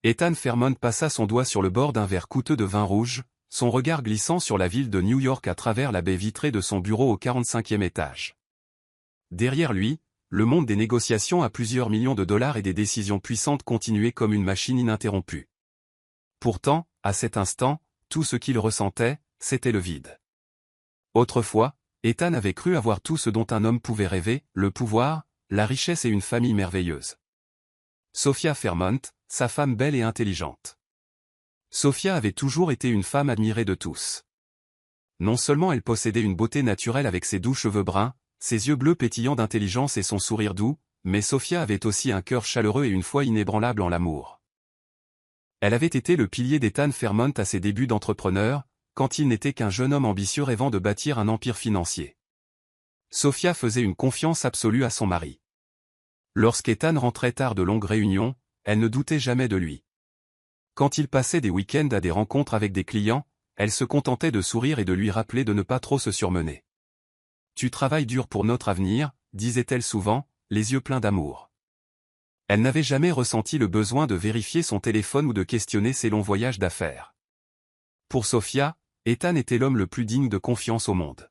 Ethan Fairmont passa son doigt sur le bord d'un verre coûteux de vin rouge, son regard glissant sur la ville de New York à travers la baie vitrée de son bureau au 45e étage. Derrière lui, le monde des négociations à plusieurs millions de dollars et des décisions puissantes continuait comme une machine ininterrompue. Pourtant, à cet instant, tout ce qu'il ressentait, c'était le vide. Autrefois, Ethan avait cru avoir tout ce dont un homme pouvait rêver, le pouvoir, la richesse et une famille merveilleuse. Sophia Fairmont, sa femme belle et intelligente. Sophia avait toujours été une femme admirée de tous. Non seulement elle possédait une beauté naturelle avec ses doux cheveux bruns, ses yeux bleus pétillants d'intelligence et son sourire doux, mais Sophia avait aussi un cœur chaleureux et une foi inébranlable en l'amour. Elle avait été le pilier d'Ethan Fairmont à ses débuts d'entrepreneur, quand il n'était qu'un jeune homme ambitieux rêvant de bâtir un empire financier. Sophia faisait une confiance absolue à son mari. Lorsqu'Ethan rentrait tard de longues réunions, elle ne doutait jamais de lui. Quand il passait des week-ends à des rencontres avec des clients, elle se contentait de sourire et de lui rappeler de ne pas trop se surmener. « Tu travailles dur pour notre avenir », disait-elle souvent, les yeux pleins d'amour. Elle n'avait jamais ressenti le besoin de vérifier son téléphone ou de questionner ses longs voyages d'affaires. Pour Sophia, Ethan était l'homme le plus digne de confiance au monde.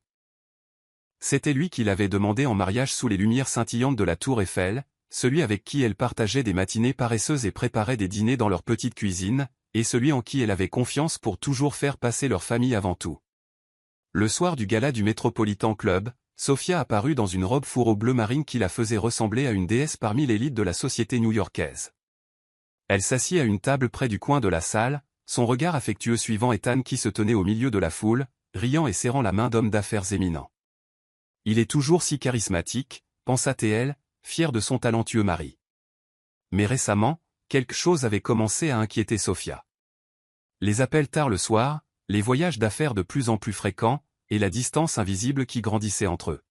C'était lui qui l'avait demandé en mariage sous les lumières scintillantes de la Tour Eiffel, celui avec qui elle partageait des matinées paresseuses et préparait des dîners dans leur petite cuisine, et celui en qui elle avait confiance pour toujours faire passer leur famille avant tout. Le soir du gala du Metropolitan Club, Sophia apparut dans une robe fourreau bleu marine qui la faisait ressembler à une déesse parmi l'élite de la société new-yorkaise. Elle s'assit à une table près du coin de la salle, son regard affectueux suivant Ethan qui se tenait au milieu de la foule, riant et serrant la main d'homme d'affaires éminent. « Il est toujours si charismatique », pensa-t-elle, fière de son talentueux mari. Mais récemment, quelque chose avait commencé à inquiéter Sophia. Les appels tard le soir, les voyages d'affaires de plus en plus fréquents, et la distance invisible qui grandissait entre eux.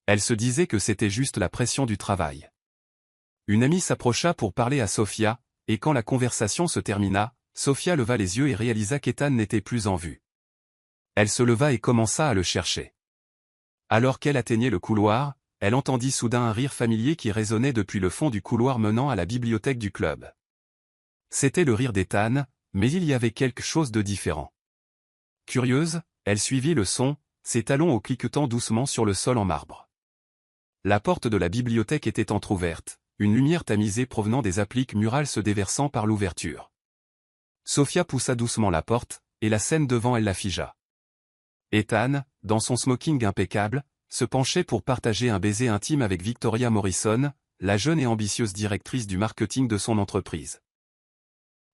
Elle se disait que c'était juste la pression du travail. Une amie s'approcha pour parler à Sophia, et quand la conversation se termina, Sophia leva les yeux et réalisa qu'Ethan n'était plus en vue. Elle se leva et commença à le chercher. Alors qu'elle atteignait le couloir, elle entendit soudain un rire familier qui résonnait depuis le fond du couloir menant à la bibliothèque du club. C'était le rire d'Ethan, mais il y avait quelque chose de différent. Curieuse, elle suivit le son, ses talons au cliquetant doucement sur le sol en marbre. La porte de la bibliothèque était entr'ouverte, une lumière tamisée provenant des appliques murales se déversant par l'ouverture. Sophia poussa doucement la porte, et la scène devant elle la figea. Ethan, dans son smoking impeccable, se penchait pour partager un baiser intime avec Victoria Morrison, la jeune et ambitieuse directrice du marketing de son entreprise.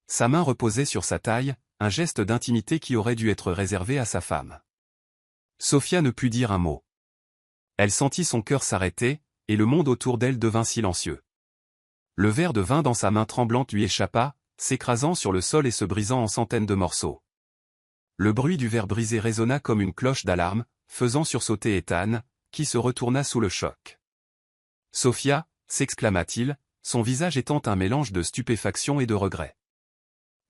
Sa main reposait sur sa taille, un geste d'intimité qui aurait dû être réservé à sa femme. Sophia ne put dire un mot. Elle sentit son cœur s'arrêter, et le monde autour d'elle devint silencieux. Le verre de vin dans sa main tremblante lui échappa, s'écrasant sur le sol et se brisant en centaines de morceaux. Le bruit du verre brisé résonna comme une cloche d'alarme, faisant sursauter Ethan, qui se retourna sous le choc. « Sophia » s'exclama-t-il, son visage étant un mélange de stupéfaction et de regret.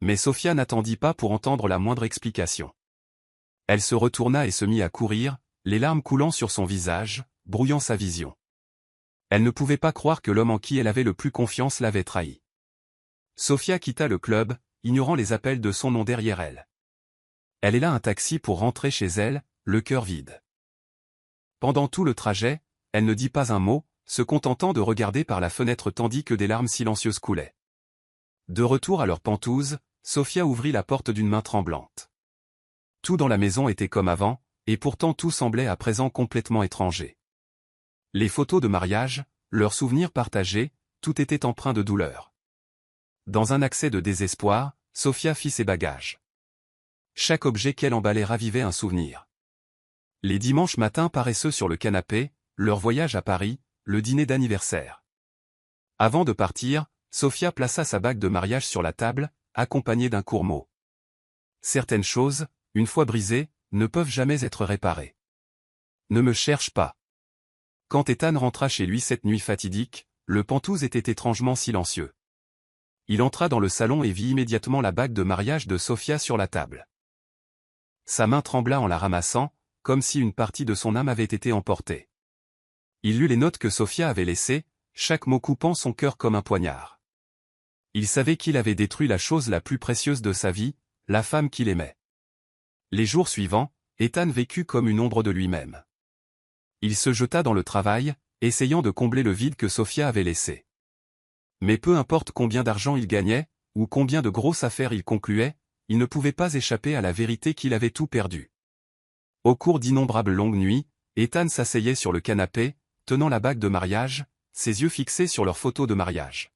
Mais Sophia n'attendit pas pour entendre la moindre explication. Elle se retourna et se mit à courir, les larmes coulant sur son visage, brouillant sa vision. Elle ne pouvait pas croire que l'homme en qui elle avait le plus confiance l'avait trahi. Sophia quitta le club, ignorant les appels de son nom derrière elle. Elle héla un taxi pour rentrer chez elle, le cœur vide. Pendant tout le trajet, elle ne dit pas un mot, se contentant de regarder par la fenêtre tandis que des larmes silencieuses coulaient. De retour à leur pentouse, Sophia ouvrit la porte d'une main tremblante. Tout dans la maison était comme avant, et pourtant tout semblait à présent complètement étranger. Les photos de mariage, leurs souvenirs partagés, tout était empreint de douleur. Dans un accès de désespoir, Sophia fit ses bagages. Chaque objet qu'elle emballait ravivait un souvenir. Les dimanches matins paresseux sur le canapé, leur voyage à Paris, le dîner d'anniversaire. Avant de partir, Sophia plaça sa bague de mariage sur la table, accompagnée d'un court mot. Certaines choses, une fois brisées, ne peuvent jamais être réparées. Ne me cherche pas. Quand Ethan rentra chez lui cette nuit fatidique, le pentouse était étrangement silencieux. Il entra dans le salon et vit immédiatement la bague de mariage de Sophia sur la table. Sa main trembla en la ramassant, comme si une partie de son âme avait été emportée. Il lut les notes que Sophia avait laissées, chaque mot coupant son cœur comme un poignard. Il savait qu'il avait détruit la chose la plus précieuse de sa vie, la femme qu'il aimait. Les jours suivants, Ethan vécut comme une ombre de lui-même. Il se jeta dans le travail, essayant de combler le vide que Sophia avait laissé. Mais peu importe combien d'argent il gagnait, ou combien de grosses affaires il concluait, il ne pouvait pas échapper à la vérité qu'il avait tout perdu. Au cours d'innombrables longues nuits, Ethan s'asseyait sur le canapé, tenant la bague de mariage, ses yeux fixés sur leur photo de mariage.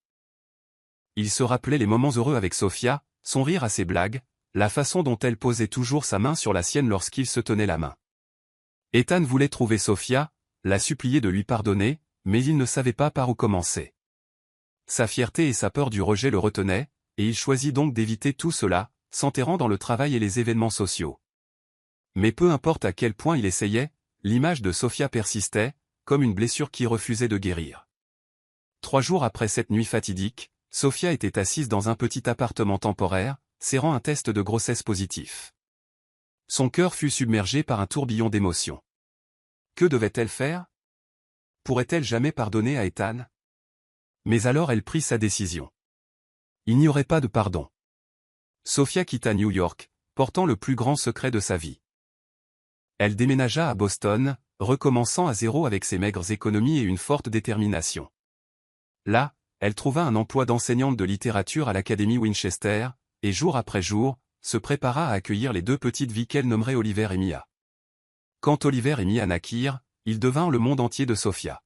Il se rappelait les moments heureux avec Sophia, son rire à ses blagues, la façon dont elle posait toujours sa main sur la sienne lorsqu'ils se tenaient la main. Ethan voulait trouver Sophia, la supplier de lui pardonner, mais il ne savait pas par où commencer. Sa fierté et sa peur du rejet le retenaient, et il choisit donc d'éviter tout cela, s'enterrant dans le travail et les événements sociaux. Mais peu importe à quel point il essayait, l'image de Sophia persistait, comme une blessure qui refusait de guérir. 3 jours après cette nuit fatidique, Sophia était assise dans un petit appartement temporaire, serrant un test de grossesse positif. Son cœur fut submergé par un tourbillon d'émotions. Que devait-elle faire? Pourrait-elle jamais pardonner à Ethan? Mais alors elle prit sa décision. Il n'y aurait pas de pardon. Sophia quitta New York, portant le plus grand secret de sa vie. Elle déménagea à Boston, recommençant à zéro avec ses maigres économies et une forte détermination. Là, elle trouva un emploi d'enseignante de littérature à l'Académie Winchester, et jour après jour, se prépara à accueillir les 2 petites vies qu'elle nommerait Oliver et Mia. Quand Oliver et Mia naquirent, ils devinrent le monde entier de Sophia.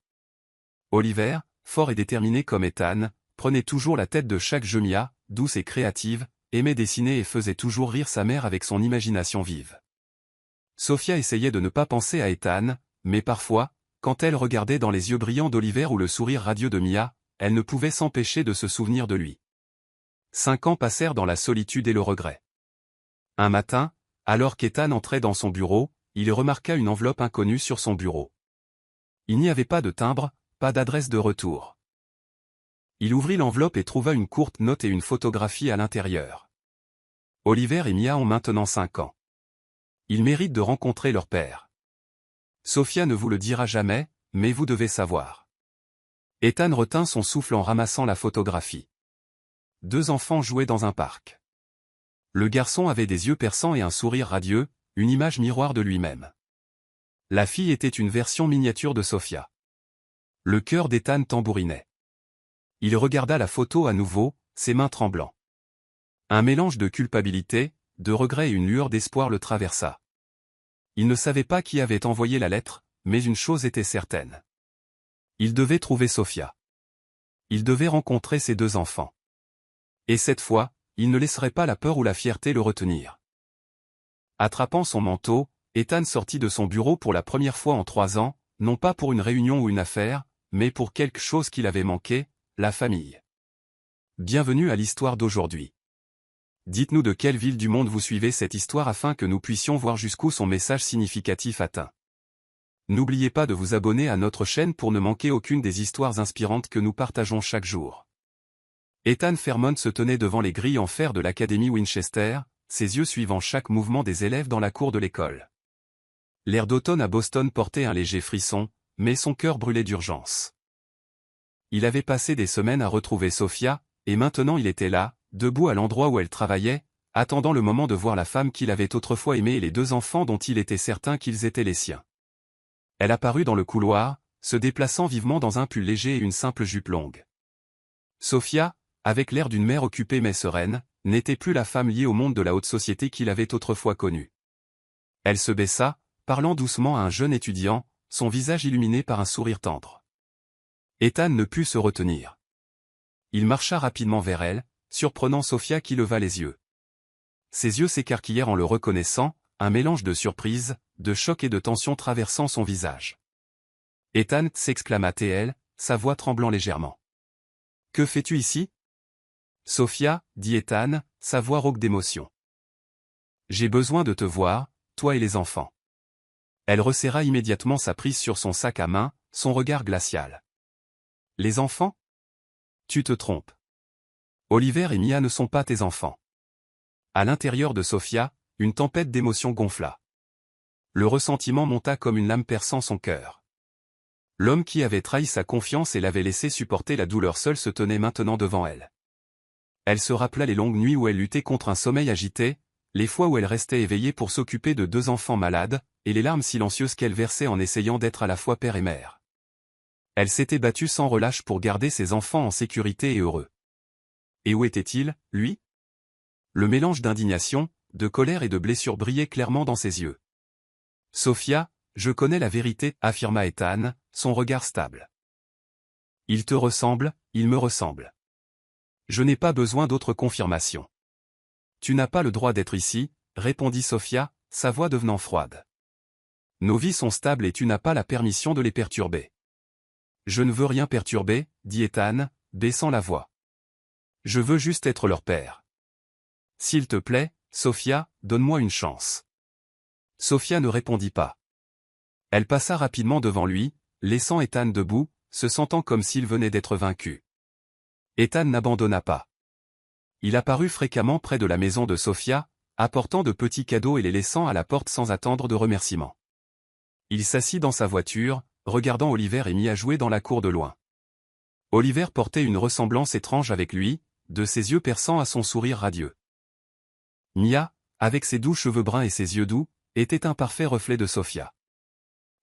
Oliver, fort et déterminé comme Ethan, prenait toujours la tête de chaque jeu. Mia, douce et créative, aimait dessiner et faisait toujours rire sa mère avec son imagination vive. Sophia essayait de ne pas penser à Ethan, mais parfois, quand elle regardait dans les yeux brillants d'Oliver ou le sourire radieux de Mia, elle ne pouvait s'empêcher de se souvenir de lui. 5 ans passèrent dans la solitude et le regret. Un matin, alors qu'Ethan entrait dans son bureau, il remarqua une enveloppe inconnue sur son bureau. Il n'y avait pas de timbre, pas d'adresse de retour. Il ouvrit l'enveloppe et trouva une courte note et une photographie à l'intérieur. Oliver et Mia ont maintenant 5 ans. Ils méritent de rencontrer leur père. Sophia ne vous le dira jamais, mais vous devez savoir. Ethan retint son souffle en ramassant la photographie. 2 enfants jouaient dans un parc. Le garçon avait des yeux perçants et un sourire radieux, une image miroir de lui-même. La fille était une version miniature de Sophia. Le cœur d'Ethan tambourinait. Il regarda la photo à nouveau, ses mains tremblant. Un mélange de culpabilité, de regret et une lueur d'espoir le traversa. Il ne savait pas qui avait envoyé la lettre, mais une chose était certaine. Il devait trouver Sophia. Il devait rencontrer ses 2 enfants. Et cette fois, il ne laisserait pas la peur ou la fierté le retenir. Attrapant son manteau, Ethan sortit de son bureau pour la première fois en 3 ans, non pas pour une réunion ou une affaire, mais pour quelque chose qu'il avait manqué, la famille. Bienvenue à l'histoire d'aujourd'hui. Dites-nous de quelle ville du monde vous suivez cette histoire afin que nous puissions voir jusqu'où son message significatif atteint. N'oubliez pas de vous abonner à notre chaîne pour ne manquer aucune des histoires inspirantes que nous partageons chaque jour. Ethan Fairmont se tenait devant les grilles en fer de l'Académie Winchester, ses yeux suivant chaque mouvement des élèves dans la cour de l'école. L'air d'automne à Boston portait un léger frisson, mais son cœur brûlait d'urgence. Il avait passé des semaines à retrouver Sophia, et maintenant il était là, debout à l'endroit où elle travaillait, attendant le moment de voir la femme qu'il avait autrefois aimée et les 2 enfants dont il était certain qu'ils étaient les siens. Elle apparut dans le couloir, se déplaçant vivement dans un pull léger et une simple jupe longue. Sophia, avec l'air d'une mère occupée mais sereine, n'était plus la femme liée au monde de la haute société qu'il avait autrefois connue. Elle se baissa, parlant doucement à un jeune étudiant, son visage illuminé par un sourire tendre. Ethan ne put se retenir. Il marcha rapidement vers elle, surprenant Sophia qui leva les yeux. Ses yeux s'écarquillèrent en le reconnaissant, un mélange de surprise, de choc et de tension traversant son visage. Ethan, s'exclama-t-elle, sa voix tremblant légèrement. Que fais-tu ici? Sophia, dit Ethan, sa voix rauque d'émotion. J'ai besoin de te voir, toi et les enfants. Elle resserra immédiatement sa prise sur son sac à main, son regard glacial. Les enfants? Tu te trompes. Oliver et Mia ne sont pas tes enfants. À l'intérieur de Sophia, une tempête d'émotions gonfla. Le ressentiment monta comme une lame perçant son cœur. L'homme qui avait trahi sa confiance et l'avait laissé supporter la douleur seul se tenait maintenant devant elle. Elle se rappela les longues nuits où elle luttait contre un sommeil agité, les fois où elle restait éveillée pour s'occuper de 2 enfants malades, et les larmes silencieuses qu'elle versait en essayant d'être à la fois père et mère. Elle s'était battue sans relâche pour garder ses enfants en sécurité et heureux. Et où était-il, lui? Le mélange d'indignation, de colère et de blessure brillait clairement dans ses yeux. « Sophia, je connais la vérité, » affirma Ethan, son regard stable. « Il te ressemble, il me ressemble. Je n'ai pas besoin d'autre confirmation. »« Tu n'as pas le droit d'être ici, » répondit Sophia, sa voix devenant froide. « Nos vies sont stables et tu n'as pas la permission de les perturber. »« Je ne veux rien perturber, » dit Ethan, baissant la voix. « Je veux juste être leur père. S'il te plaît, Sophia, donne-moi une chance. » Sophia ne répondit pas. Elle passa rapidement devant lui, laissant Ethan debout, se sentant comme s'il venait d'être vaincu. Ethan n'abandonna pas. Il apparut fréquemment près de la maison de Sophia, apportant de petits cadeaux et les laissant à la porte sans attendre de remerciements. Il s'assit dans sa voiture, regardant Oliver et Mia jouer dans la cour de loin. Oliver portait une ressemblance étrange avec lui, de ses yeux perçants à son sourire radieux. Mia, avec ses doux cheveux bruns et ses yeux doux, était un parfait reflet de Sophia.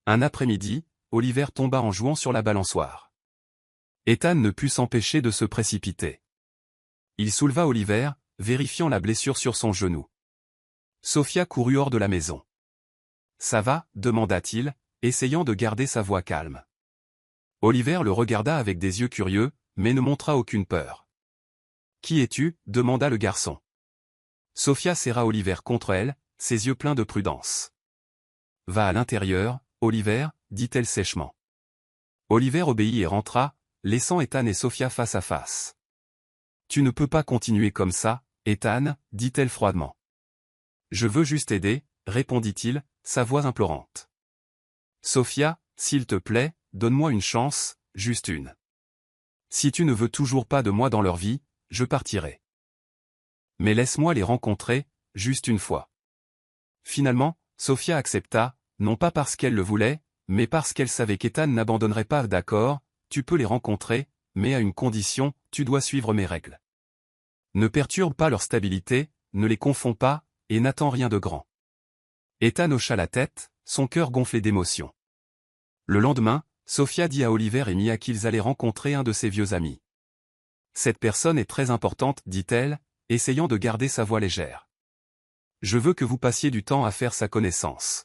Un après-midi, Oliver tomba en jouant sur la balançoire. Ethan ne put s'empêcher de se précipiter. Il souleva Oliver, vérifiant la blessure sur son genou. Sophia courut hors de la maison. « Ça va ?» demanda-t-il, essayant de garder sa voix calme. Oliver le regarda avec des yeux curieux, mais ne montra aucune peur. « Qui es-tu » demanda le garçon. Sophia serra Oliver contre elle, ses yeux pleins de prudence. « Va à l'intérieur, Oliver, » dit-elle sèchement. Oliver obéit et rentra, laissant Ethan et Sophia face à face. « Tu ne peux pas continuer comme ça, Ethan, » dit-elle froidement. « Je veux juste aider, » répondit-il, sa voix implorante. « Sophia, s'il te plaît, donne-moi une chance, juste une. Si tu ne veux toujours pas de moi dans leur vie, je partirai. Mais laisse-moi les rencontrer, juste une fois. » Finalement, Sophia accepta, non pas parce qu'elle le voulait, mais parce qu'elle savait qu'Ethan n'abandonnerait pas. « D'accord, tu peux les rencontrer, mais à une condition, tu dois suivre mes règles. Ne perturbe pas leur stabilité, ne les confonds pas, et n'attends rien de grand. » Ethan hocha la tête, son cœur gonflé d'émotion. Le lendemain, Sophia dit à Oliver et Mia qu'ils allaient rencontrer un de ses vieux amis. « Cette personne est très importante, » dit-elle, essayant de garder sa voix légère. « Je veux que vous passiez du temps à faire sa connaissance. »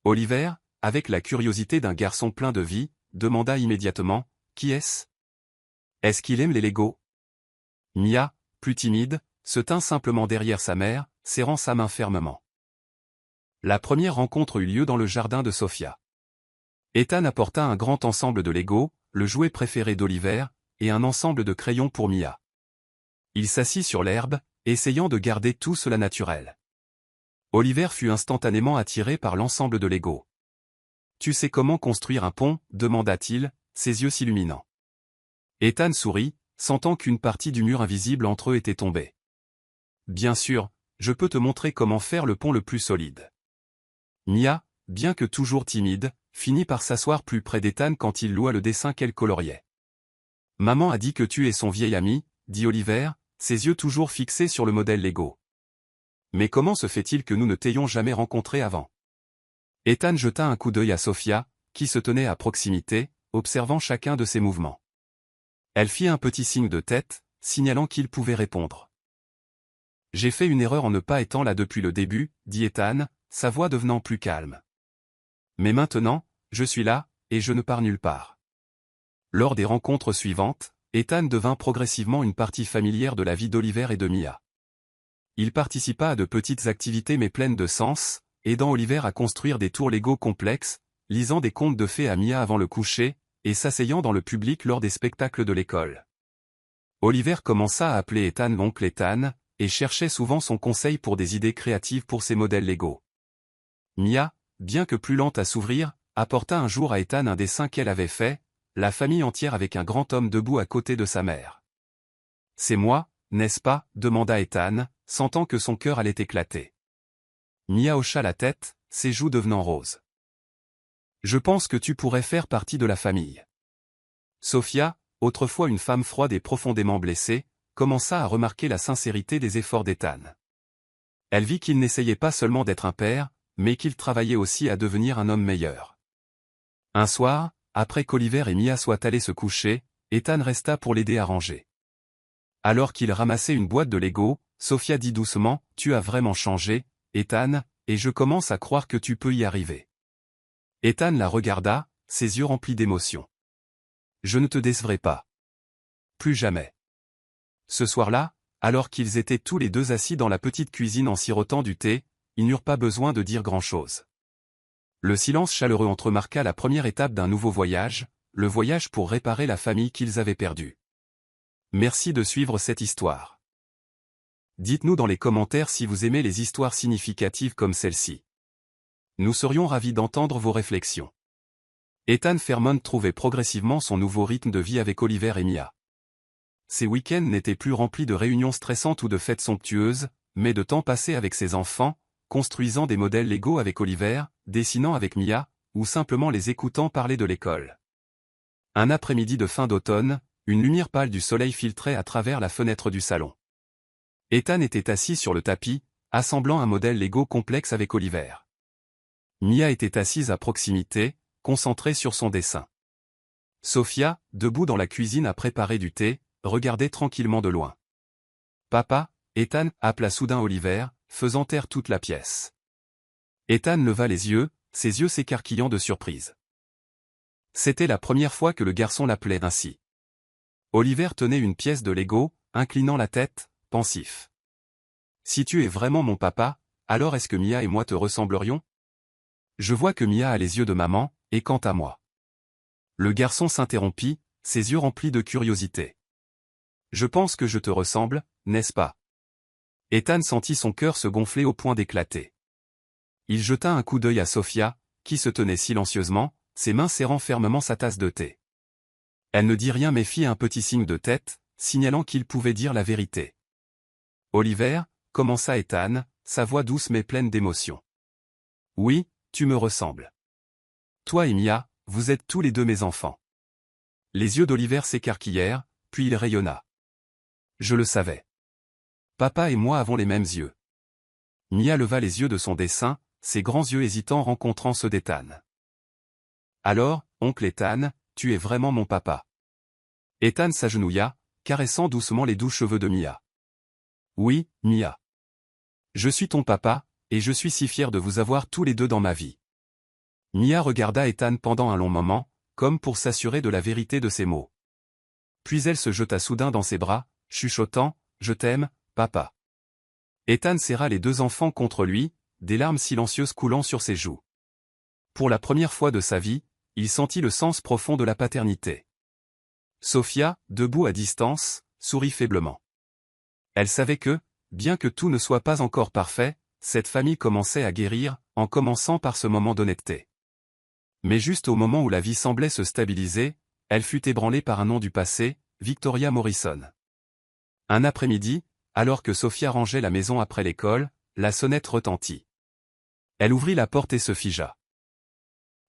Oliver, avec la curiosité d'un garçon plein de vie, demanda immédiatement, « Qui est-ce ? Est-ce qu'il aime les Legos ?» Mia, plus timide, se tint simplement derrière sa mère, serrant sa main fermement. La première rencontre eut lieu dans le jardin de Sophia. Ethan apporta un grand ensemble de Legos, le jouet préféré d'Oliver, et un ensemble de crayons pour Mia. Il s'assit sur l'herbe, essayant de garder tout cela naturel. Oliver fut instantanément attiré par l'ensemble de Legos. « Tu sais comment construire un pont ?» demanda-t-il, ses yeux s'illuminant. Ethan sourit, sentant qu'une partie du mur invisible entre eux était tombée. « Bien sûr, je peux te montrer comment faire le pont le plus solide. » Mia, bien que toujours timide, finit par s'asseoir plus près d'Ethan quand il loua le dessin qu'elle coloriait. « Maman a dit que tu es son vieil ami, » dit Oliver, ses yeux toujours fixés sur le modèle Lego. « Mais comment se fait-il que nous ne t'ayons jamais rencontré avant ?» Ethan jeta un coup d'œil à Sophia, qui se tenait à proximité, observant chacun de ses mouvements. Elle fit un petit signe de tête, signalant qu'il pouvait répondre. « J'ai fait une erreur en ne pas étant là depuis le début, » dit Ethan, sa voix devenant plus calme. « Mais maintenant, je suis là, et je ne pars nulle part. » Lors des rencontres suivantes, Ethan devint progressivement une partie familière de la vie d'Oliver et de Mia. Il participa à de petites activités mais pleines de sens, aidant Oliver à construire des tours Lego complexes, lisant des contes de fées à Mia avant le coucher, et s'asseyant dans le public lors des spectacles de l'école. Oliver commença à appeler Ethan l'oncle Ethan, et cherchait souvent son conseil pour des idées créatives pour ses modèles Lego. Mia, bien que plus lente à s'ouvrir, apporta un jour à Ethan un dessin qu'elle avait fait, la famille entière avec un grand homme debout à côté de sa mère. « C'est moi, n'est-ce pas ?» demanda Ethan, sentant que son cœur allait éclater. Mia hocha la tête, ses joues devenant roses. « Je pense que tu pourrais faire partie de la famille. » Sophia, autrefois une femme froide et profondément blessée, commença à remarquer la sincérité des efforts d'Ethan. Elle vit qu'il n'essayait pas seulement d'être un père, mais qu'il travaillait aussi à devenir un homme meilleur. Un soir, après qu'Oliver et Mia soient allés se coucher, Ethan resta pour l'aider à ranger. Alors qu'il ramassait une boîte de Lego, Sophia dit doucement, « Tu as vraiment changé, Ethan, et je commence à croire que tu peux y arriver. » Ethan la regarda, ses yeux remplis d'émotion. « Je ne te décevrai pas. Plus jamais. » Ce soir-là, alors qu'ils étaient tous les deux assis dans la petite cuisine en sirotant du thé, ils n'eurent pas besoin de dire grand-chose. Le silence chaleureux entremarqua la première étape d'un nouveau voyage, le voyage pour réparer la famille qu'ils avaient perdue. Merci de suivre cette histoire. Dites-nous dans les commentaires si vous aimez les histoires significatives comme celle-ci. Nous serions ravis d'entendre vos réflexions. Ethan Fairmont trouvait progressivement son nouveau rythme de vie avec Oliver et Mia. Ses week-ends n'étaient plus remplis de réunions stressantes ou de fêtes somptueuses, mais de temps passé avec ses enfants, construisant des modèles Lego avec Oliver, dessinant avec Mia, ou simplement les écoutant parler de l'école. Un après-midi de fin d'automne, une lumière pâle du soleil filtrait à travers la fenêtre du salon. Ethan était assis sur le tapis, assemblant un modèle Lego complexe avec Oliver. Mia était assise à proximité, concentrée sur son dessin. Sophia, debout dans la cuisine à préparer du thé, regardait tranquillement de loin. « Papa » Ethan appela soudain Oliver, faisant taire toute la pièce. Ethan leva les yeux, ses yeux s'écarquillant de surprise. C'était la première fois que le garçon l'appelait ainsi. Oliver tenait une pièce de Lego, inclinant la tête, pensif. « Si tu es vraiment mon papa, alors est-ce que Mia et moi te ressemblerions ? Je vois que Mia a les yeux de maman, et quant à moi. » Le garçon s'interrompit, ses yeux remplis de curiosité. « Je pense que je te ressemble, n'est-ce pas ?» Ethan sentit son cœur se gonfler au point d'éclater. Il jeta un coup d'œil à Sophia, qui se tenait silencieusement, ses mains serrant fermement sa tasse de thé. Elle ne dit rien mais fit un petit signe de tête, signalant qu'il pouvait dire la vérité. « Oliver » commença Ethan, sa voix douce mais pleine d'émotion. « Oui, tu me ressembles. Toi et Mia, vous êtes tous les deux mes enfants. » Les yeux d'Oliver s'écarquillèrent, puis il rayonna. « Je le savais. Papa et moi avons les mêmes yeux. » Mia leva les yeux de son dessin, ses grands yeux hésitants rencontrant ceux d'Ethan. « Alors, oncle Ethan, tu es vraiment mon papa. » Ethan s'agenouilla, caressant doucement les doux cheveux de Mia. « Oui, Mia. Je suis ton papa, et je suis si fier de vous avoir tous les deux dans ma vie. » Mia regarda Ethan pendant un long moment, comme pour s'assurer de la vérité de ses mots. Puis elle se jeta soudain dans ses bras, chuchotant, « Je t'aime, papa. » Ethan serra les deux enfants contre lui, des larmes silencieuses coulant sur ses joues. Pour la première fois de sa vie, il sentit le sens profond de la paternité. Sophia, debout à distance, sourit faiblement. Elle savait que, bien que tout ne soit pas encore parfait, cette famille commençait à guérir, en commençant par ce moment d'honnêteté. Mais juste au moment où la vie semblait se stabiliser, elle fut ébranlée par un nom du passé, Victoria Morrison. Un après-midi, alors que Sophia rangeait la maison après l'école, la sonnette retentit. Elle ouvrit la porte et se figea.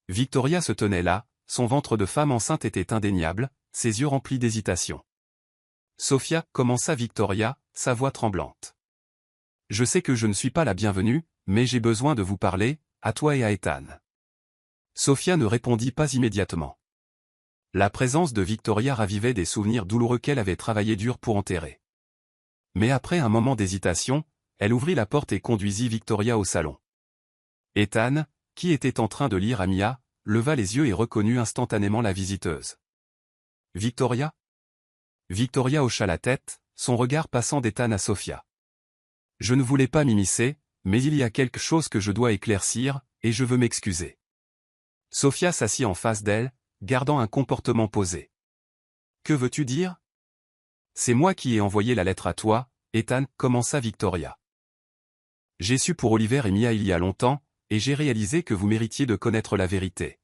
Victoria se tenait là, son ventre de femme enceinte était indéniable, ses yeux remplis d'hésitation. « Sophia » commença Victoria, sa voix tremblante. « Je sais que je ne suis pas la bienvenue, mais j'ai besoin de vous parler, à toi et à Ethan. » Sophia ne répondit pas immédiatement. La présence de Victoria ravivait des souvenirs douloureux qu'elle avait travaillé dur pour enterrer. Mais après un moment d'hésitation, elle ouvrit la porte et conduisit Victoria au salon. Ethan, qui était en train de lire à Mia, leva les yeux et reconnut instantanément la visiteuse. « Victoria ?» Victoria hocha la tête, son regard passant d'Ethan à Sophia. « Je ne voulais pas m'immiscer, mais il y a quelque chose que je dois éclaircir, et je veux m'excuser. » Sophia s'assit en face d'elle, gardant un comportement posé. « Que veux-tu dire ? » « C'est moi qui ai envoyé la lettre à toi, Ethan, » commença Victoria. « J'ai su pour Oliver et Mia il y a longtemps, et j'ai réalisé que vous méritiez de connaître la vérité. »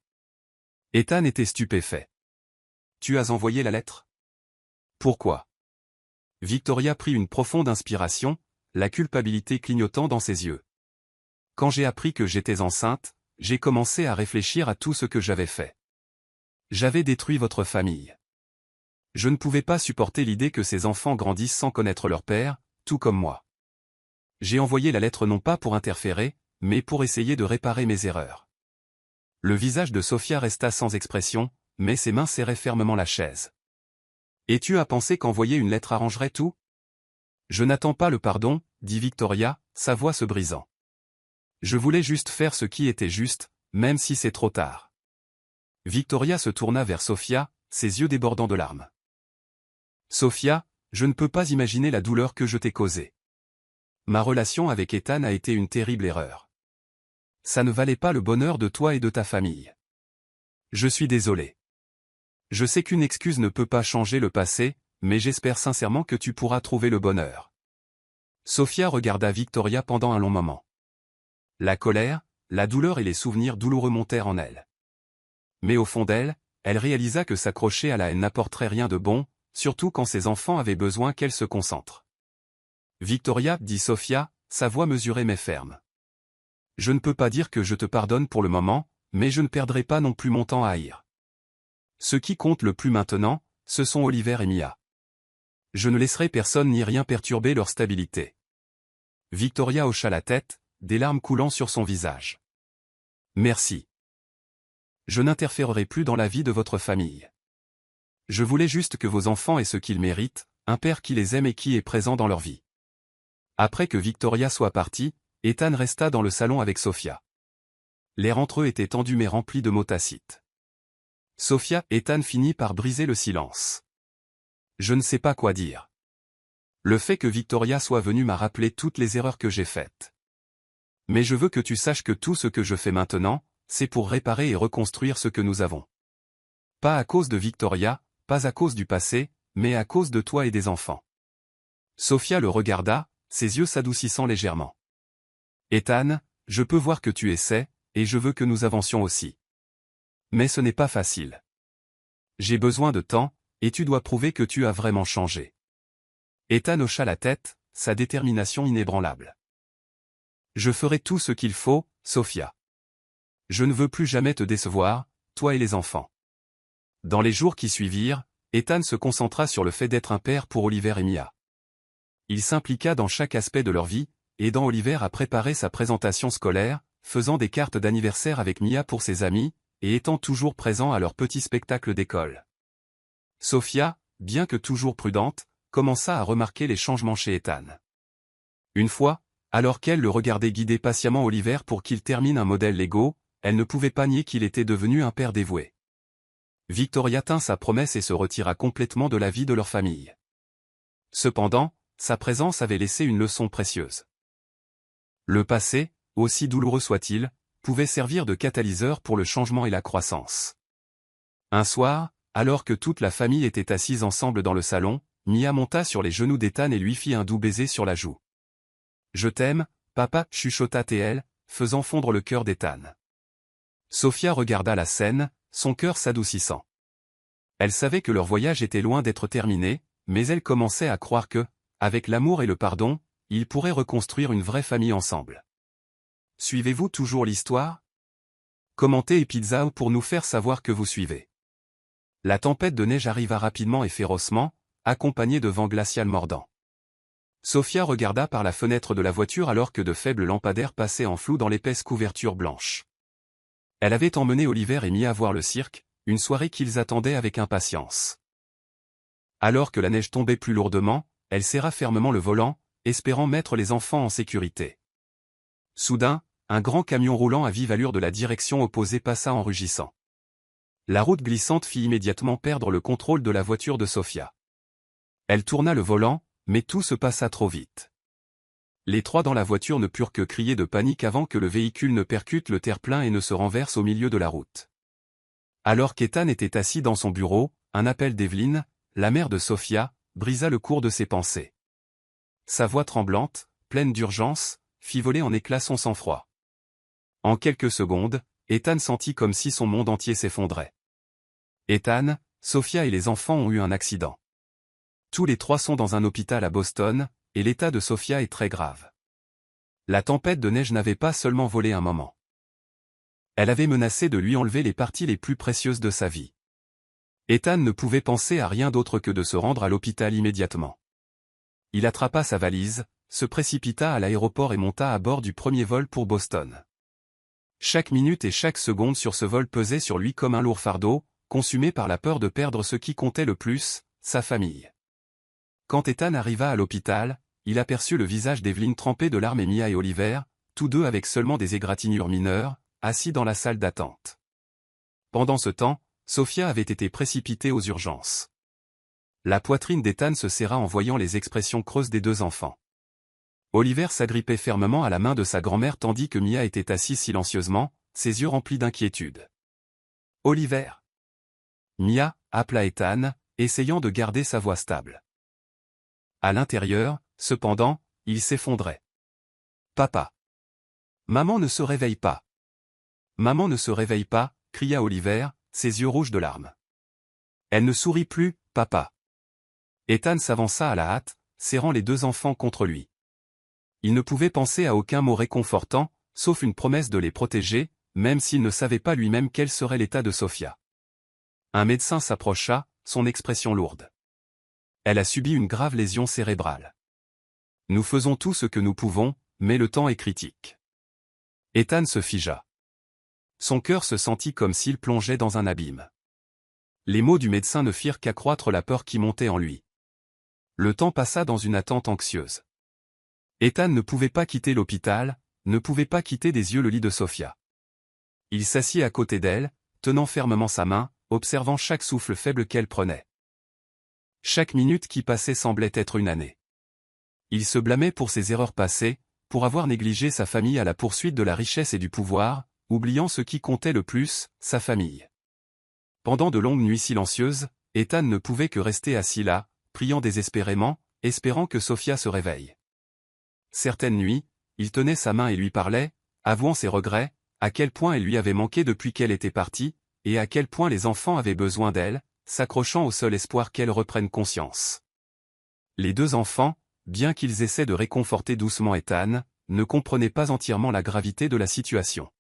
Ethan était stupéfait. « Tu as envoyé la lettre ? Pourquoi ? » Victoria prit une profonde inspiration, la culpabilité clignotant dans ses yeux. « Quand j'ai appris que j'étais enceinte, j'ai commencé à réfléchir à tout ce que j'avais fait. J'avais détruit votre famille. Je ne pouvais pas supporter l'idée que ces enfants grandissent sans connaître leur père, tout comme moi. J'ai envoyé la lettre non pas pour interférer, mais pour essayer de réparer mes erreurs. Le visage de Sofia resta sans expression, mais ses mains serraient fermement la chaise. Et tu as pensé qu'envoyer une lettre arrangerait tout? Je n'attends pas le pardon, dit Victoria, sa voix se brisant. Je voulais juste faire ce qui était juste, même si c'est trop tard. Victoria se tourna vers Sofia, ses yeux débordant de larmes. Sofia, je ne peux pas imaginer la douleur que je t'ai causée. Ma relation avec Ethan a été une terrible erreur. Ça ne valait pas le bonheur de toi et de ta famille. Je suis désolé. Je sais qu'une excuse ne peut pas changer le passé, mais j'espère sincèrement que tu pourras trouver le bonheur. Sofia regarda Victoria pendant un long moment. La colère, la douleur et les souvenirs douloureux montèrent en elle. Mais au fond d'elle, elle réalisa que s'accrocher à la haine n'apporterait rien de bon, surtout quand ses enfants avaient besoin qu'elle se concentre. Victoria, dit Sofia, sa voix mesurée mais ferme. Je ne peux pas dire que je te pardonne pour le moment, mais je ne perdrai pas non plus mon temps à haïr. Ce qui compte le plus maintenant, ce sont Oliver et Mia. Je ne laisserai personne ni rien perturber leur stabilité. Victoria hocha la tête, des larmes coulant sur son visage. Merci. Je n'interférerai plus dans la vie de votre famille. Je voulais juste que vos enfants aient ce qu'ils méritent, un père qui les aime et qui est présent dans leur vie. Après que Victoria soit partie, Ethan resta dans le salon avec Sofia. L'air entre eux était tendu mais rempli de mots tacites. Sofia, Ethan finit par briser le silence. Je ne sais pas quoi dire. Le fait que Victoria soit venue m'a rappelé toutes les erreurs que j'ai faites. Mais je veux que tu saches que tout ce que je fais maintenant, c'est pour réparer et reconstruire ce que nous avons. Pas à cause de Victoria, pas à cause du passé, mais à cause de toi et des enfants. Sofia le regarda, ses yeux s'adoucissant légèrement. Ethan, je peux voir que tu essaies, et je veux que nous avancions aussi. Mais ce n'est pas facile. J'ai besoin de temps, et tu dois prouver que tu as vraiment changé. Ethan hocha la tête, sa détermination inébranlable. Je ferai tout ce qu'il faut, Sofia. Je ne veux plus jamais te décevoir, toi et les enfants. Dans les jours qui suivirent, Ethan se concentra sur le fait d'être un père pour Oliver et Mia. Il s'impliqua dans chaque aspect de leur vie, aidant Oliver à préparer sa présentation scolaire, faisant des cartes d'anniversaire avec Mia pour ses amis, et étant toujours présent à leurs petits spectacles d'école. Sofia, bien que toujours prudente, commença à remarquer les changements chez Ethan. Une fois, alors qu'elle le regardait guider patiemment Oliver pour qu'il termine un modèle Lego, elle ne pouvait pas nier qu'il était devenu un père dévoué. Victoria tint sa promesse et se retira complètement de la vie de leur famille. Cependant, sa présence avait laissé une leçon précieuse. Le passé, aussi douloureux soit-il, pouvait servir de catalyseur pour le changement et la croissance. Un soir, alors que toute la famille était assise ensemble dans le salon, Mia monta sur les genoux d'Ethan et lui fit un doux baiser sur la joue. « Je t'aime, papa, chuchota-t-elle, faisant fondre le cœur d'Ethan. Sofia regarda la scène, son cœur s'adoucissant. Elle savait que leur voyage était loin d'être terminé, mais elle commençait à croire que, avec l'amour et le pardon, ils pourraient reconstruire une vraie famille ensemble. Suivez-vous toujours l'histoire? Commentez et pizza pour nous faire savoir que vous suivez. La tempête de neige arriva rapidement et férocement, accompagnée de vents glacials mordants. Sofia regarda par la fenêtre de la voiture alors que de faibles lampadaires passaient en flou dans l'épaisse couverture blanche. Elle avait emmené Oliver et Mia voir le cirque, une soirée qu'ils attendaient avec impatience. Alors que la neige tombait plus lourdement, elle serra fermement le volant, espérant mettre les enfants en sécurité. Soudain, un grand camion roulant à vive allure de la direction opposée passa en rugissant. La route glissante fit immédiatement perdre le contrôle de la voiture de Sofia. Elle tourna le volant, mais tout se passa trop vite. Les trois dans la voiture ne purent que crier de panique avant que le véhicule ne percute le terre-plein et ne se renverse au milieu de la route. Alors qu'Ethan était assis dans son bureau, un appel d'Evelyn, la mère de Sofia, brisa le cours de ses pensées. Sa voix tremblante, pleine d'urgence, fit voler en éclats son sang-froid. En quelques secondes, Ethan sentit comme si son monde entier s'effondrait. Ethan, Sofia et les enfants ont eu un accident. Tous les trois sont dans un hôpital à Boston, et l'état de Sofia est très grave. La tempête de neige n'avait pas seulement volé un moment. Elle avait menacé de lui enlever les parties les plus précieuses de sa vie. Ethan ne pouvait penser à rien d'autre que de se rendre à l'hôpital immédiatement. Il attrapa sa valise, se précipita à l'aéroport et monta à bord du premier vol pour Boston. Chaque minute et chaque seconde sur ce vol pesait sur lui comme un lourd fardeau, consumé par la peur de perdre ce qui comptait le plus, sa famille. Quand Ethan arriva à l'hôpital, il aperçut le visage d'Evelyn trempé de larmes et Mia et Oliver, tous deux avec seulement des égratignures mineures, assis dans la salle d'attente. Pendant ce temps, Sophia avait été précipitée aux urgences. La poitrine d'Ethan se serra en voyant les expressions creuses des deux enfants. Oliver s'agrippait fermement à la main de sa grand-mère tandis que Mia était assise silencieusement, ses yeux remplis d'inquiétude. « Oliver !» Mia appela Ethan, essayant de garder sa voix stable. À l'intérieur, cependant, il s'effondrait. « Papa !»« Maman ne se réveille pas !»« Maman ne se réveille pas !» cria Oliver, ses yeux rouges de larmes. « Elle ne sourit plus, papa !» Ethan s'avança à la hâte, serrant les deux enfants contre lui. Il ne pouvait penser à aucun mot réconfortant, sauf une promesse de les protéger, même s'il ne savait pas lui-même quel serait l'état de Sophia. Un médecin s'approcha, son expression lourde. Elle a subi une grave lésion cérébrale. Nous faisons tout ce que nous pouvons, mais le temps est critique. Ethan se figea. Son cœur se sentit comme s'il plongeait dans un abîme. Les mots du médecin ne firent qu'accroître la peur qui montait en lui. Le temps passa dans une attente anxieuse. Ethan ne pouvait pas quitter l'hôpital, ne pouvait pas quitter des yeux le lit de Sophia. Il s'assit à côté d'elle, tenant fermement sa main, observant chaque souffle faible qu'elle prenait. Chaque minute qui passait semblait être une année. Il se blâmait pour ses erreurs passées, pour avoir négligé sa famille à la poursuite de la richesse et du pouvoir, oubliant ce qui comptait le plus, sa famille. Pendant de longues nuits silencieuses, Ethan ne pouvait que rester assis là, priant désespérément, espérant que Sophia se réveille. Certaines nuits, il tenait sa main et lui parlait, avouant ses regrets, à quel point elle lui avait manqué depuis qu'elle était partie, et à quel point les enfants avaient besoin d'elle, s'accrochant au seul espoir qu'elle reprenne conscience. Les deux enfants, bien qu'ils essaient de réconforter doucement Ethan, ne comprenaient pas entièrement la gravité de la situation.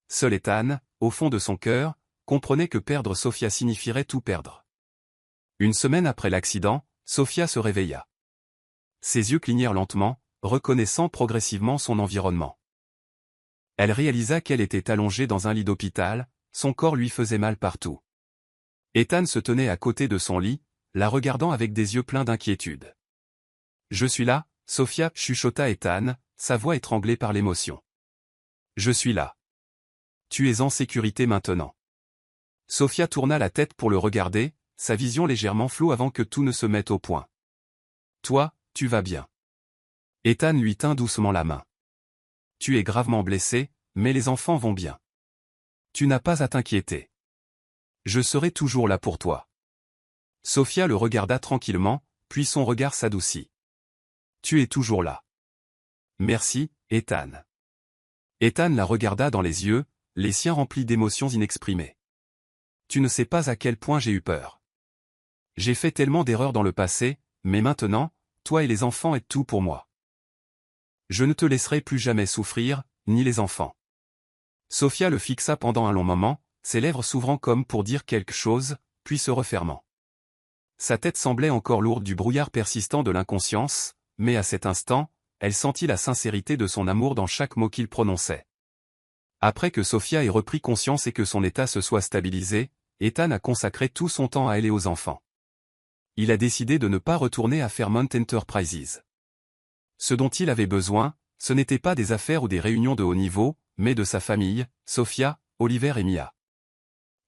Seul Ethan, au fond de son cœur, comprenait que perdre Sophia signifierait tout perdre. Une semaine après l'accident, Sophia se réveilla. Ses yeux clignèrent lentement, reconnaissant progressivement son environnement. Elle réalisa qu'elle était allongée dans un lit d'hôpital, son corps lui faisait mal partout. Ethan se tenait à côté de son lit, la regardant avec des yeux pleins d'inquiétude. « Je suis là, Sophia, » chuchota Ethan, sa voix étranglée par l'émotion. « Je suis là. Tu es en sécurité maintenant. » Sophia tourna la tête pour le regarder, sa vision légèrement floue avant que tout ne se mette au point. « Toi, tu vas bien. » Ethan lui tint doucement la main. « Tu es gravement blessé, mais les enfants vont bien. Tu n'as pas à t'inquiéter. Je serai toujours là pour toi. » Sophia le regarda tranquillement, puis son regard s'adoucit. « Tu es toujours là. »« Merci, Ethan. » Ethan la regarda dans les yeux, les siens remplis d'émotions inexprimées. « Tu ne sais pas à quel point j'ai eu peur. J'ai fait tellement d'erreurs dans le passé, mais maintenant, toi et les enfants êtes tout pour moi. Je ne te laisserai plus jamais souffrir, ni les enfants. » Sophia le fixa pendant un long moment, ses lèvres s'ouvrant comme pour dire quelque chose, puis se refermant. Sa tête semblait encore lourde du brouillard persistant de l'inconscience, mais à cet instant, elle sentit la sincérité de son amour dans chaque mot qu'il prononçait. Après que Sophia ait repris conscience et que son état se soit stabilisé, Ethan a consacré tout son temps à elle et aux enfants. Il a décidé de ne pas retourner à Fairmont Enterprises. Ce dont il avait besoin, ce n'était pas des affaires ou des réunions de haut niveau, mais de sa famille, Sophia, Oliver et Mia.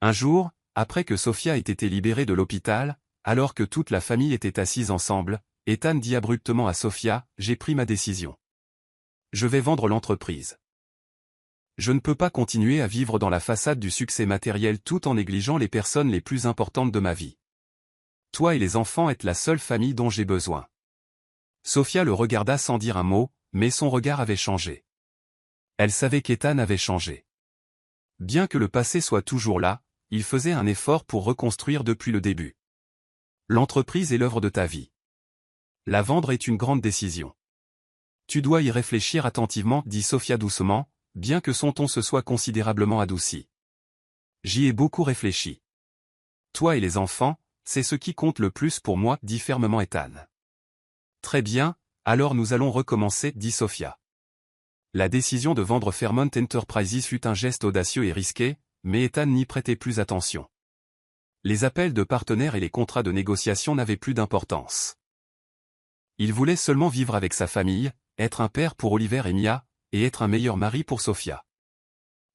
Un jour, après que Sophia ait été libérée de l'hôpital, alors que toute la famille était assise ensemble, Ethan dit abruptement à Sophia, « J'ai pris ma décision. Je vais vendre l'entreprise. Je ne peux pas continuer à vivre dans la façade du succès matériel tout en négligeant les personnes les plus importantes de ma vie. Toi et les enfants êtes la seule famille dont j'ai besoin. » Sophia le regarda sans dire un mot, mais son regard avait changé. Elle savait qu'Ethan avait changé. Bien que le passé soit toujours là, il faisait un effort pour reconstruire depuis le début. L'entreprise est l'œuvre de ta vie. La vendre est une grande décision. Tu dois y réfléchir attentivement, dit Sophia doucement, bien que son ton se soit considérablement adouci. J'y ai beaucoup réfléchi. toi et les enfants, c'est ce qui compte le plus pour moi, dit fermement Ethan. Très bien, alors nous allons recommencer, dit Sophia. La décision de vendre Fairmont Enterprises fut un geste audacieux et risqué, mais Ethan n'y prêtait plus attention. Les appels de partenaires et les contrats de négociation n'avaient plus d'importance. Il voulait seulement vivre avec sa famille, être un père pour Oliver et Mia, et être un meilleur mari pour Sophia.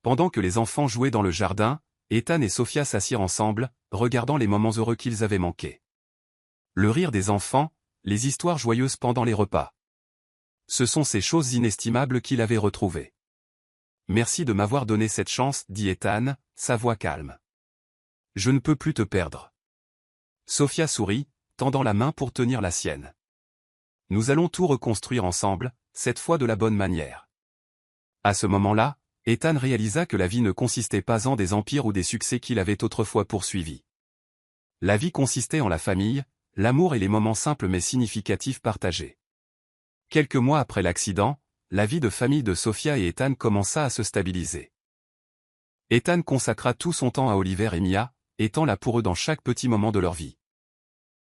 Pendant que les enfants jouaient dans le jardin, Ethan et Sophia s'assirent ensemble, regardant les moments heureux qu'ils avaient manqués. Le rire des enfants, les histoires joyeuses pendant les repas. Ce sont ces choses inestimables qu'il avait retrouvées. Merci de m'avoir donné cette chance, dit Ethan, sa voix calme. Je ne peux plus te perdre. Sophia sourit, tendant la main pour tenir la sienne. Nous allons tout reconstruire ensemble, cette fois de la bonne manière. À ce moment-là, Ethan réalisa que la vie ne consistait pas en des empires ou des succès qu'il avait autrefois poursuivis. La vie consistait en la famille, l'amour et les moments simples mais significatifs partagés. Quelques mois après l'accident, la vie de famille de Sophia et Ethan commença à se stabiliser. Ethan consacra tout son temps à Oliver et Mia, étant là pour eux dans chaque petit moment de leur vie.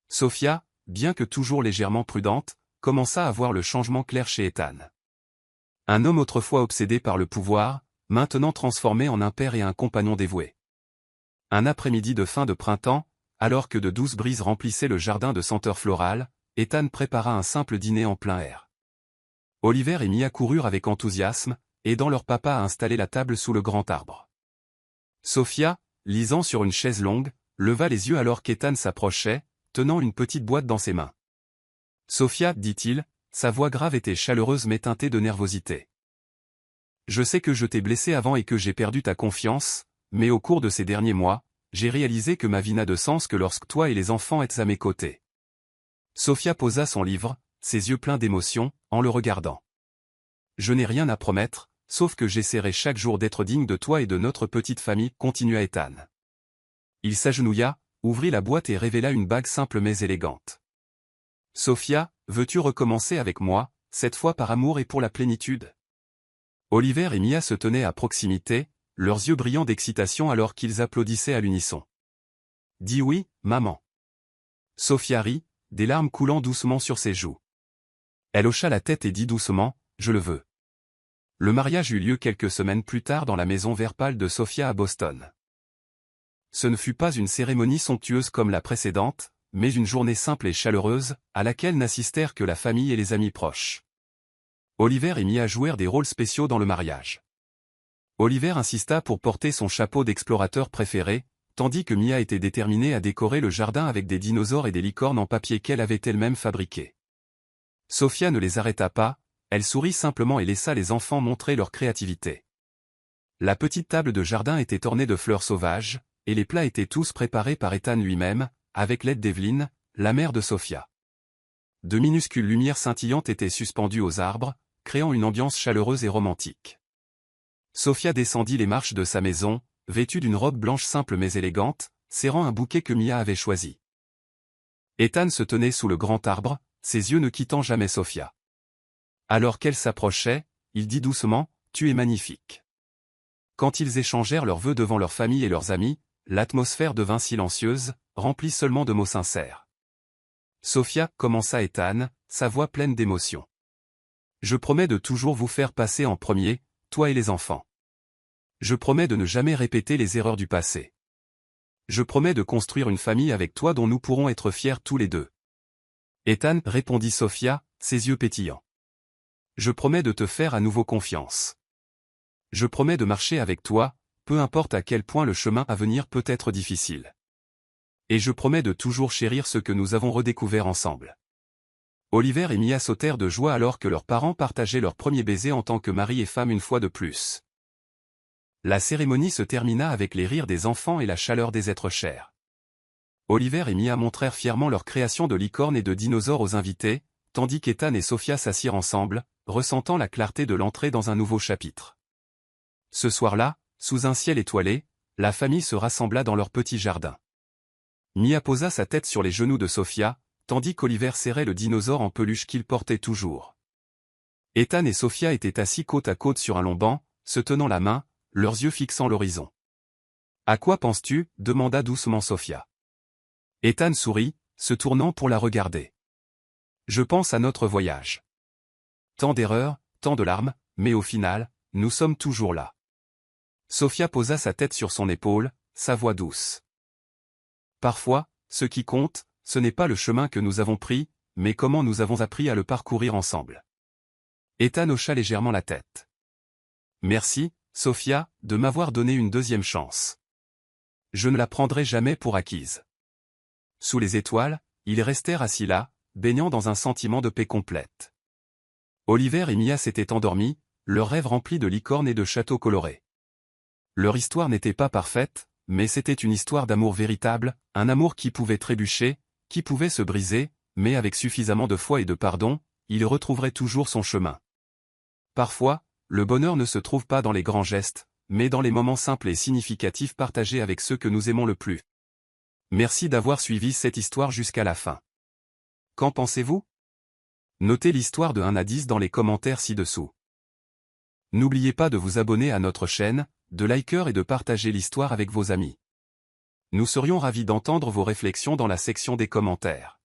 Sophia, bien que toujours légèrement prudente, commença à voir le changement clair chez Ethan. Un homme autrefois obsédé par le pouvoir, maintenant transformé en un père et un compagnon dévoué. Un après-midi de fin de printemps, alors que de douces brises remplissaient le jardin de senteurs florales, Ethan prépara un simple dîner en plein air. Oliver et Mia coururent avec enthousiasme, aidant leur papa à installer la table sous le grand arbre. Sophia, lisant sur une chaise longue, leva les yeux alors qu'Ethan s'approchait, tenant une petite boîte dans ses mains. « Sophia, dit-il, sa voix grave était chaleureuse mais teintée de nervosité. Je sais que je t'ai blessé avant et que j'ai perdu ta confiance, mais au cours de ces derniers mois, j'ai réalisé que ma vie n'a de sens que lorsque toi et les enfants êtes à mes côtés. » Sophia posa son livre, ses yeux pleins d'émotion, en le regardant. « Je n'ai rien à promettre, sauf que j'essaierai chaque jour d'être digne de toi et de notre petite famille, continua Ethan. Il s'agenouilla, ouvrit la boîte et révéla une bague simple mais élégante. « Sophia, veux-tu recommencer avec moi, cette fois par amour et pour la plénitude ?» Oliver et Mia se tenaient à proximité, leurs yeux brillants d'excitation alors qu'ils applaudissaient à l'unisson. « Dis oui, maman. » Sophia rit, des larmes coulant doucement sur ses joues. Elle hocha la tête et dit doucement, « Je le veux. » Le mariage eut lieu quelques semaines plus tard dans la maison vert pâle de Sophia à Boston. Ce ne fut pas une cérémonie somptueuse comme la précédente, mais une journée simple et chaleureuse, à laquelle n'assistèrent que la famille et les amis proches. Oliver et Mia jouèrent des rôles spéciaux dans le mariage. Oliver insista pour porter son chapeau d'explorateur préféré, tandis que Mia était déterminée à décorer le jardin avec des dinosaures et des licornes en papier qu'elle avait elle-même fabriqués. Sophia ne les arrêta pas, elle sourit simplement et laissa les enfants montrer leur créativité. La petite table de jardin était ornée de fleurs sauvages, et les plats étaient tous préparés par Ethan lui-même, avec l'aide d'Evelyn, la mère de Sophia. De minuscules lumières scintillantes étaient suspendues aux arbres, créant une ambiance chaleureuse et romantique. Sophia descendit les marches de sa maison, vêtue d'une robe blanche simple mais élégante, serrant un bouquet que Mia avait choisi. Ethan se tenait sous le grand arbre, ses yeux ne quittant jamais Sophia. Alors qu'elle s'approchait, il dit doucement, « Tu es magnifique. » Quand ils échangèrent leurs vœux devant leur famille et leurs amis, l'atmosphère devint silencieuse, remplie seulement de mots sincères. Sophia, commença Ethan, sa voix pleine d'émotion. Je promets de toujours vous faire passer en premier, toi et les enfants. Je promets de ne jamais répéter les erreurs du passé. Je promets de construire une famille avec toi dont nous pourrons être fiers tous les deux. Ethan, répondit Sophia, ses yeux pétillants. Je promets de te faire à nouveau confiance. Je promets de marcher avec toi, peu importe à quel point le chemin à venir peut être difficile. Et je promets de toujours chérir ce que nous avons redécouvert ensemble. Oliver et Mia sautèrent de joie alors que leurs parents partageaient leur premier baiser en tant que mari et femme une fois de plus. La cérémonie se termina avec les rires des enfants et la chaleur des êtres chers. Oliver et Mia montrèrent fièrement leur création de licornes et de dinosaures aux invités, tandis qu'Ethan et Sophia s'assirent ensemble, ressentant la clarté de l'entrée dans un nouveau chapitre. Ce soir-là, sous un ciel étoilé, la famille se rassembla dans leur petit jardin. Mia posa sa tête sur les genoux de Sophia, tandis qu'Oliver serrait le dinosaure en peluche qu'il portait toujours. Ethan et Sophia étaient assis côte à côte sur un long banc, se tenant la main, leurs yeux fixant l'horizon. « À quoi penses-tu » demanda doucement Sophia. Ethan sourit, se tournant pour la regarder. Je pense à notre voyage. Tant d'erreurs, tant de larmes, mais au final, nous sommes toujours là. Sophia posa sa tête sur son épaule, sa voix douce. Parfois, ce qui compte, ce n'est pas le chemin que nous avons pris, mais comment nous avons appris à le parcourir ensemble. Ethan hocha légèrement la tête. Merci, Sophia, de m'avoir donné une deuxième chance. Je ne la prendrai jamais pour acquise. Sous les étoiles, ils restèrent assis là, baignant dans un sentiment de paix complète. Oliver et Mia s'étaient endormis, leur rêve rempli de licornes et de châteaux colorés. Leur histoire n'était pas parfaite, mais c'était une histoire d'amour véritable, un amour qui pouvait trébucher, qui pouvait se briser, mais avec suffisamment de foi et de pardon, il retrouverait toujours son chemin. Parfois, le bonheur ne se trouve pas dans les grands gestes, mais dans les moments simples et significatifs partagés avec ceux que nous aimons le plus. Merci d'avoir suivi cette histoire jusqu'à la fin. Qu'en pensez-vous? Notez l'histoire de 1 à 10 dans les commentaires ci-dessous. N'oubliez pas de vous abonner à notre chaîne, de liker et de partager l'histoire avec vos amis. Nous serions ravis d'entendre vos réflexions dans la section des commentaires.